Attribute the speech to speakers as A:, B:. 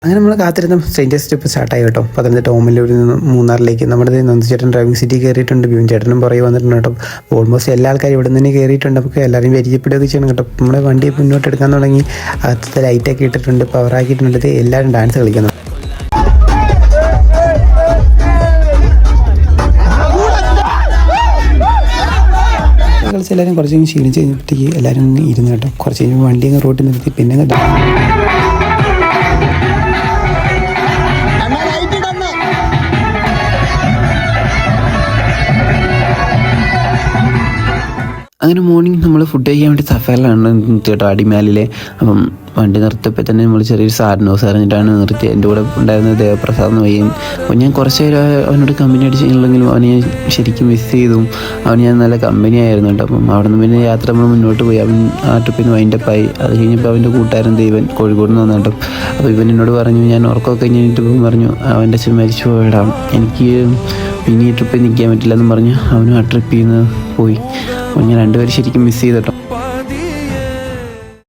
A: അങ്ങനെ നമ്മൾ കാത്തിരുന്ന സ്ട്രേഞ്ചേഴ്സ് ട്രിപ്പ് സ്റ്റാർട്ടായി കേട്ടോ. പത്തനംതിട്ട ഓമല്ലൂരിൽ നിന്ന് മൂന്നാറിലേക്ക് നമ്മുടെ നന്ദിച്ചേട്ടൻ ഡ്രൈവിംഗ് സീറ്റിൽ കയറിയിട്ടുണ്ട്. ബിബിൻ ചേട്ടനും പുറകെ വന്നിട്ടുണ്ട് കേട്ടോ. ഓൾമോസ്റ്റ് എല്ലാ ആൾക്കാരും ഇവിടെ നിന്ന് തന്നെ കയറിയിട്ടുണ്ട്. നമുക്ക് എല്ലാവരും പരിചയപ്പെടുകയൊക്കെ ചെയ്യണം കേട്ടോ. നമ്മുടെ വണ്ടി മുന്നോട്ട് എടുക്കാൻ തുടങ്ങി. അകത്തെ ലൈറ്റൊക്കെ ഇട്ടിട്ടുണ്ട്, പവറാക്കിയിട്ടുണ്ട്. എല്ലാവരും ഡാൻസ് കളിക്കുന്നു. കളിച്ച് എല്ലാവരും കുറച്ച് കഴിഞ്ഞ് ക്ഷീണിച്ച് കഴിഞ്ഞപ്പോഴത്തേക്ക് എല്ലാവരും ഇരുന്ന് കേട്ടോ. കുറച്ച് കഴിയുമ്പോൾ വണ്ടി അങ്ങ് റോട്ടിൽ നിർത്തി പിന്നെ അങ്ങനെ മോർണിംഗ് നമ്മൾ ഫുഡ് കഴിക്കാൻ വേണ്ടി സഫാരിലാണ് കേട്ടോ, അടിമാലിലെ. അപ്പം വണ്ടി നിർത്തിയപ്പോൾ തന്നെ നമ്മൾ ചെറിയൊരു സാറിനോസ് അറിഞ്ഞിട്ടാണ് നിർത്തി. എൻ്റെ കൂടെ ഉണ്ടായിരുന്ന ദേവപ്രസാദ് എന്ന് പറയും. അപ്പോൾ ഞാൻ കുറച്ച് പേര് അവനോട് കമ്പനി അടിച്ചില്ലെങ്കിലും അവനെ ഞാൻ ശരിക്കും മിസ് ചെയ്തു. അവന് ഞാൻ നല്ല കമ്പനി ആയിരുന്നു കേട്ടോ. അപ്പം അവിടെ നിന്ന് പിന്നെ യാത്ര നമ്മൾ മുന്നോട്ട് പോയി. അവൻ ആ ട്രിപ്പിന് വൈൻഡപ്പായി. അത് കഴിഞ്ഞപ്പോൾ അവൻ്റെ കൂട്ടുകാരൻ ദൈവൻ കോഴിക്കോട് നിന്ന് വന്നു കേട്ടോ. അപ്പോൾ ഇവൻ എന്നോട് പറഞ്ഞു, ഞാൻ ഉറക്കമൊക്കെ കഴിഞ്ഞിട്ട് പറഞ്ഞു അവൻ്റെ അച്ഛൻ മരിച്ചു പോയിടാം, എനിക്ക് പിന്നെ ഈ ട്രിപ്പിൽ നിൽക്കാൻ പറ്റില്ല എന്ന് പറഞ്ഞ് അവനും ആ ട്രിപ്പിൽ നിന്ന് പോയി. അപ്പോൾ ഞാൻ രണ്ടുപേരും ശരിക്കും മിസ് ചെയ്തു കേട്ടോ.